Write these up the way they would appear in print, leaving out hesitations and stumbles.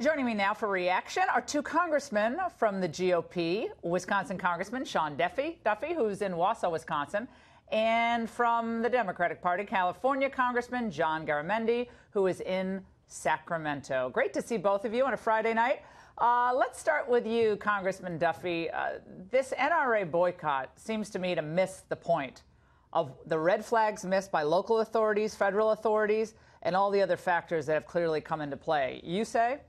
Joining me now for reaction are two congressmen from the GOP, Wisconsin Congressman Sean Duffy, who's in Wausau, Wisconsin, and from the Democratic Party, California Congressman John Garamendi, who is in Sacramento. Great to see both of you on a Friday night. Let's start with you, Congressman Duffy. This NRA boycott seems to me to miss the point of the red flags missed by local authorities, federal authorities, and all the other factors that have clearly come into play. You say?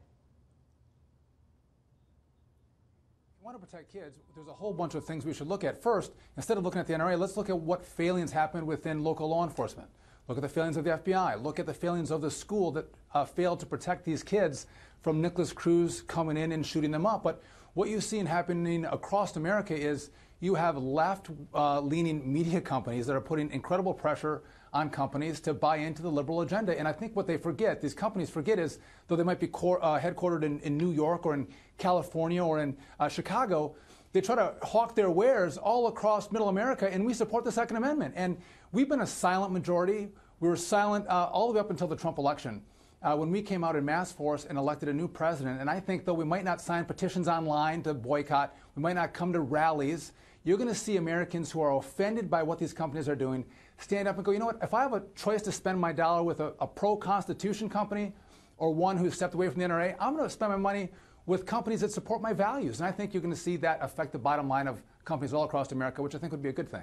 If you want to protect kids, there's a whole bunch of things we should look at. First, instead of looking at the NRA, let's look at what failings happened within local law enforcement. Look at the failings of the FBI. Look at the failings of the school that failed to protect these kids from Nicholas Cruz coming in and shooting them up. But what you've seen happening across America is you have left-leaning media companies that are putting incredible pressure on companies to buy into the liberal agenda. And I think what they forget, these companies forget, is though they might be headquartered in New York or in California or in Chicago, they try to hawk their wares all across middle America, and we support the Second Amendment. And we've been a silent majority. We were silent all the way up until the Trump election, when we came out in mass force and elected a new president. And I think, though we might not sign petitions online to boycott, we might not come to rallies, you're going to see Americans who are offended by what these companies are doing stand up and go, you know what, if I have a choice to spend my dollar with a pro-Constitution company or one who stepped away from the NRA, I'm going to spend my money with companies that support my values. And I think you're going to see that affect the bottom line of companies all across America, which I think would be a good thing.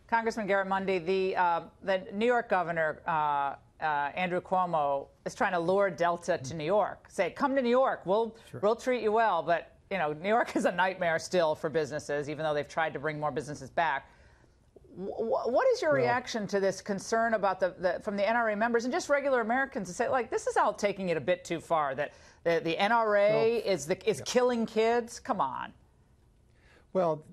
Congressman Garamendi, the New York governor, Andrew Cuomo, is trying to lure Delta to New York. Say, come to New York. We'll treat you well. But, you know, New York is a nightmare still for businesses, even though they've tried to bring more businesses back. What is your reaction to this concern about from the NRA members and just regular Americans to say, like, this is all taking it a bit too far, that the NRA is killing kids? Come on. Well,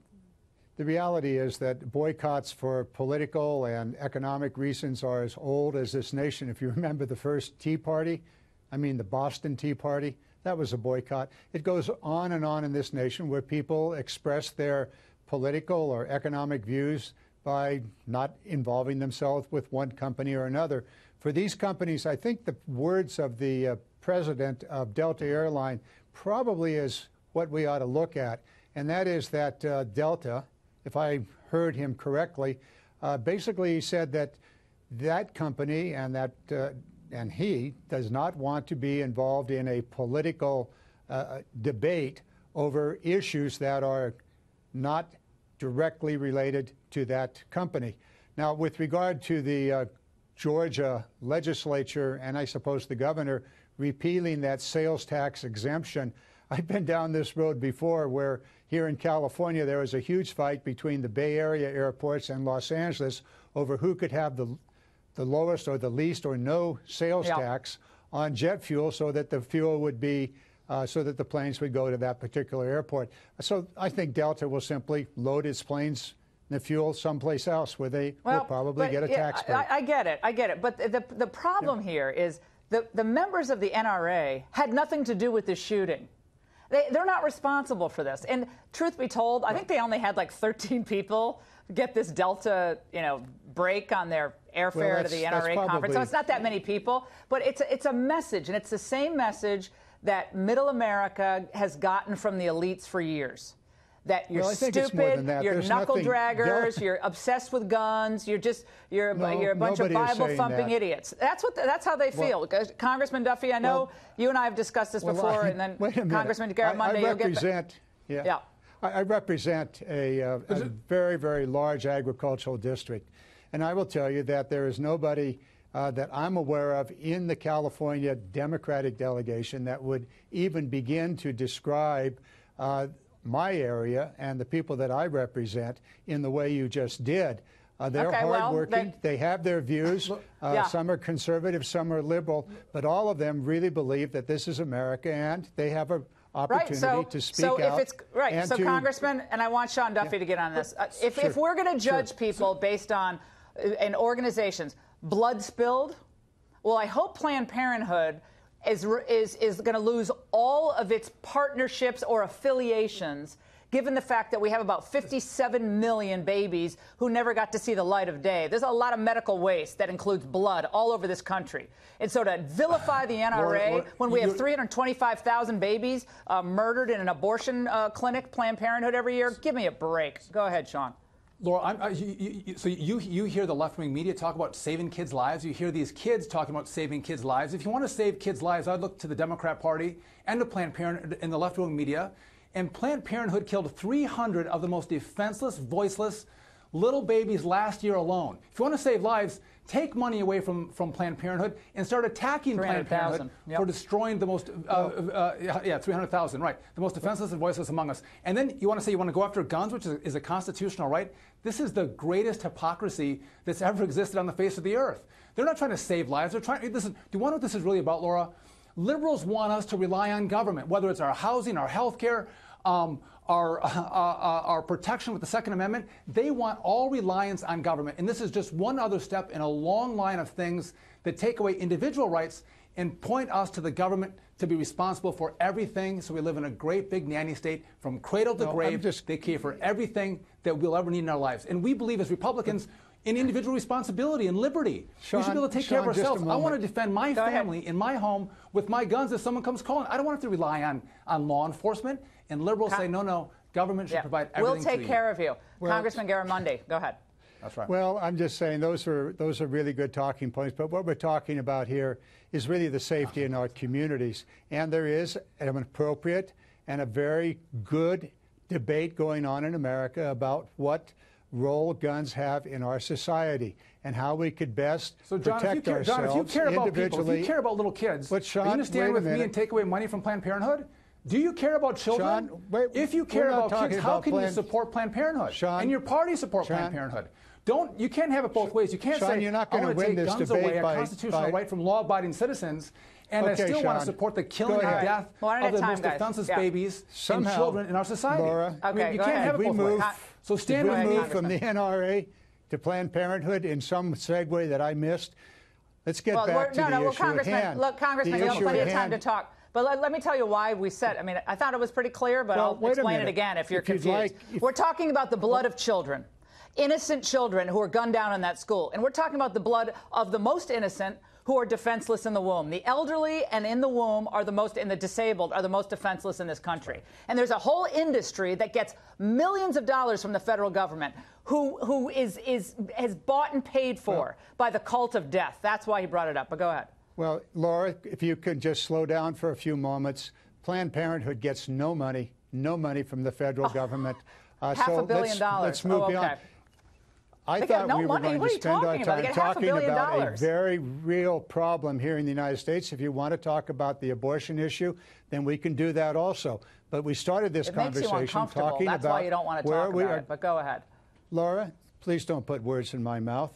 the reality is that boycotts for political and economic reasons are as old as this nation. If you remember the first Tea Party, I mean the Boston Tea Party, that was a boycott. It goes on and on in this nation where people express their political or economic views by not involving themselves with one company or another. For these companies, I think the words of the president of Delta Airline probably is what we ought to look at, and that is that Delta, if I heard him correctly, basically he said that that company and that and he does not want to be involved in a political debate over issues that are not directly related to that company. Now, with regard to the Georgia legislature and I suppose the governor repealing that sales tax exemption, I've been down this road before where here in California there was a huge fight between the Bay Area airports and Los Angeles over who could have the lowest or the least or no sales tax on jet fuel so that the fuel would be so that the planes would go to that particular airport. So I think Delta will simply load its planes in the fuel someplace else where they will probably get a tax break. I get it. But the problem here is the members of the NRA had nothing to do with the shooting. They're not responsible for this. And truth be told, I think they only had like 13 people get this Delta, break on their airfare to the NRA conference. So it's not that many people, but it's a message, and it's the same message that middle America has gotten from the elites for years. That you're stupid, you're knuckle draggers, you're obsessed with guns, you're a bunch of Bible-thumping idiots. That's how they feel. Congressman Duffy, I know you and I have discussed this before, and then Congressman Garamendi, you'll get back. I represent a very, very large agricultural district, and I will tell you that there is nobody that I'm aware of in the California Democratic delegation that would even begin to describe my area and the people that I represent in the way you just did. They're hardworking. They have their views. Some are conservative, some are liberal, but all of them really believe that this is America, and they have an opportunity to speak out. So Congressman, and I want Sean Duffy to get on this. If we're going to judge people based on in organizations, blood spilled, well, I hope Planned Parenthood is going to lose all of its partnerships or affiliations given the fact that we have about 57 million babies who never got to see the light of day. There's a lot of medical waste that includes blood all over this country. And so to vilify the NRA when we have 325,000 babies murdered in an abortion clinic, Planned Parenthood, every year, give me a break. Go ahead, Sean. Laura, so you hear the left-wing media talk about saving kids' lives. You hear these kids talking about saving kids' lives. If you want to save kids' lives, I'd look to the Democrat Party and to Planned Parenthood and the left-wing media. And Planned Parenthood killed 300 of the most defenseless, voiceless little babies last year alone. If you want to save lives, take money away from Planned Parenthood and start attacking Planned Parenthood for destroying the most, 300,000, right, the most defenseless and voiceless among us. And then you want to say you want to go after guns, which is a constitutional right. This is the greatest hypocrisy that's ever existed on the face of the earth. They're not trying to save lives. They're trying. Do you want to know what this is really about, Laura? Liberals want us to rely on government, whether it's our housing, our health care, our protection with the Second Amendment. They want all reliance on government. And this is just one other step in a long line of things that take away individual rights and point us to the government to be responsible for everything. So we live in a great big nanny state from cradle to grave. They care for everything that we'll ever need in our lives. And we believe as Republicans in individual responsibility and liberty. Sean, we should be able to take care of ourselves. I want to defend my Go family ahead. in my home with my guns if someone comes calling. I don't want to have to rely on law enforcement. And liberals say, no, government should provide everything. We'll take care of you. Congressman Garamendi, go ahead. That's right. Well, I'm just saying those are really good talking points. But what we're talking about here is really the safety in our communities. And there is an appropriate and a very good debate going on in America about what role guns have in our society and how we could best protect ourselves John, if you care about individually. people, if you care about little kids, But Sean, are you going to stand with me minute. and take away money from Planned Parenthood? Do you care about children? Sean, if you care about kids, how can you support Planned Parenthood? Sean, and your party support Planned Parenthood? You can't have it both ways. You can't Sean, say, you're not I going want to to win take this guns debate away, a by constitutional right from law-abiding citizens, and I Okay, still want to Sean, support the killing go and ahead. death of the most defenseless babies and children in our society. Laura, I mean, you can't have it both ways. So stand with me. From the NRA to Planned Parenthood in some segue that I missed. Let's get back to the issue at hand. Look, Congressman, you have plenty of time to talk. But let me tell you why we said, I mean, I thought it was pretty clear, but I'll explain it again if you're confused. We're talking about the blood of children, innocent children who are gunned down in that school. And we're talking about the blood of the most innocent who are defenseless in the womb. The elderly and in the womb are the most, and the disabled are the most defenseless in this country. And there's a whole industry that gets millions of dollars from the federal government who has bought and paid for by the cult of death. That's why he brought it up. But go ahead. Well, Laura, if you could just slow down for a few moments. Planned Parenthood gets no money from the federal government. $500 million. Let's move beyond. I thought we were going to spend our time talking about a very real problem here in the United States. If you want to talk about the abortion issue, then we can do that also. But we started this conversation talking about That's why you don't want to talk about it, but go ahead. Laura, please don't put words in my mouth.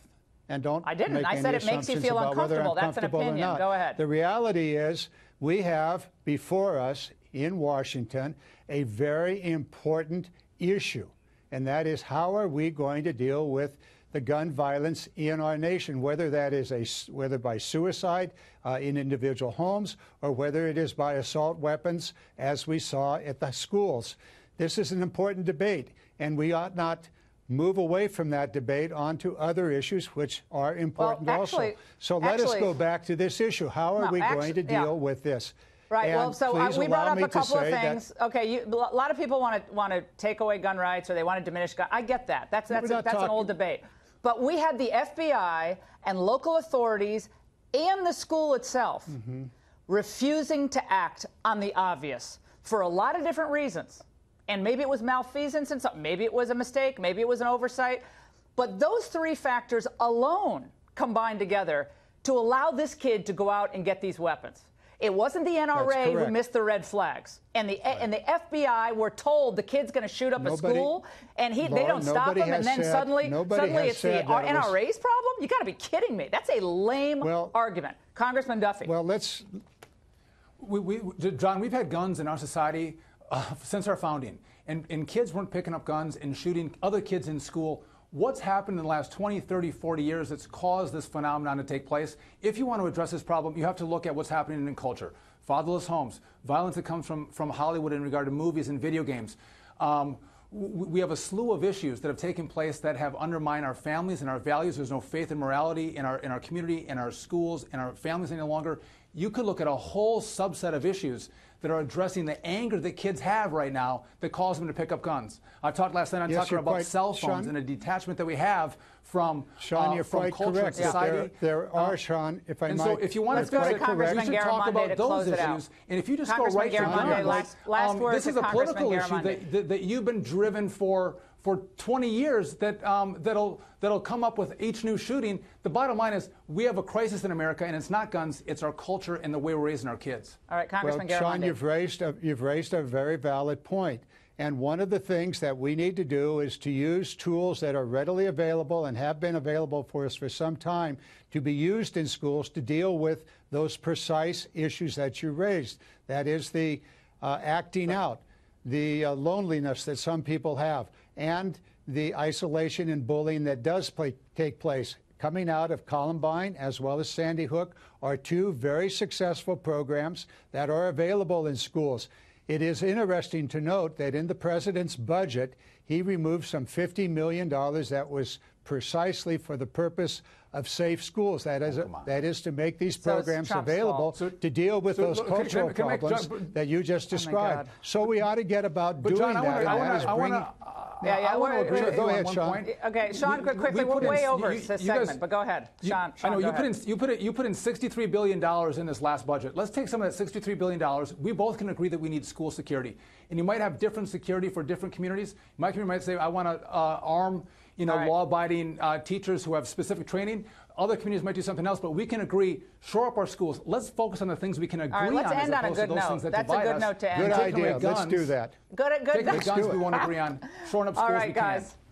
And don't I didn't. make I said any it makes you feel assumptions about whether I'm uncomfortable. That's an comfortable or opinion. not. Go ahead. The reality is we have before us in Washington a very important issue, and that is how are we going to deal with the gun violence in our nation, whether that is whether by suicide in individual homes or whether it is by assault weapons, as we saw at the schools. This is an important debate, and we ought not move away from that debate onto other issues which are important also. So let us go back to this issue. How are we going to deal with this? Right. And well, so we brought up a couple of things. Okay. A lot of people want to take away gun rights or they want to diminish gun. I get that. That's an old debate. But we had the FBI and local authorities and the school itself refusing to act on the obvious for a lot of different reasons. And maybe it was malfeasance and something. Maybe it was a mistake. Maybe it was an oversight. But those three factors alone combined together to allow this kid to go out and get these weapons. It wasn't the NRA who missed the red flags. And the FBI were told the kid's going to shoot up a school, and they don't stop him, and then suddenly it's the NRA's problem? You got to be kidding me. That's a lame argument. Congressman Duffy. Well, let's... John, we've had guns in our society since our founding, and kids weren't picking up guns and shooting other kids in school. What's happened in the last 20, 30, 40 years that's caused this phenomenon to take place? If you want to address this problem, you have to look at what's happening in culture. Fatherless homes, violence that comes from Hollywood in regard to movies and video games, We have a slew of issues that have taken place that have undermined our families and our values. There's no faith and morality in our community, in our schools, in our families any longer. You could look at a whole subset of issues that are addressing the anger that kids have right now that cause them to pick up guns. I talked last night on Tucker about cell phones and a detachment that we have from Sean, you're from quite culture correct. and society. There are, Sean, if I and might. So if you want Let's to go to Congressman you should talk about to those close it out. issues. And if you just go Congressman right to Garamendi, last word this to is a political Congressman issue that you've been driven for 20 years that'll come up with each new shooting. The bottom line is we have a crisis in America, and it's not guns, it's our culture and the way we're raising our kids. All right, Congressman Garamendi. Sean, you've raised a very valid point. And one of the things that we need to do is to use tools that are readily available and have been available for us for some time to be used in schools to deal with those precise issues that you raised. That is the acting out, the loneliness that some people have, and the isolation and bullying that does take place. Coming out of Columbine as well as Sandy Hook are two very successful programs that are available in schools. It is interesting to note that in the president's budget, he removed some $50 million that was precisely for the purpose of safe schools. That is to make these programs available to deal with those cultural problems that you just described. So we ought to get about doing that. Go ahead, Sean. Okay, Sean, quickly. We're way over this segment, but go ahead. Sean, I know you put in $63 billion in this last budget. Let's take some of that $63 billion. We both can agree that we need school security. And you might have different security for different communities. My community might say, I want to arm law-abiding teachers who have specific training. Other communities might do something else, but we can agree, shore up our schools. Let's focus on the things we can agree on. Let's end as on a opposed to good those things note. that That's a divide good us. note to end. Good idea. Let's do that. Good Take note. the guns we won't agree on. Shoring up schools All right, we can. guys.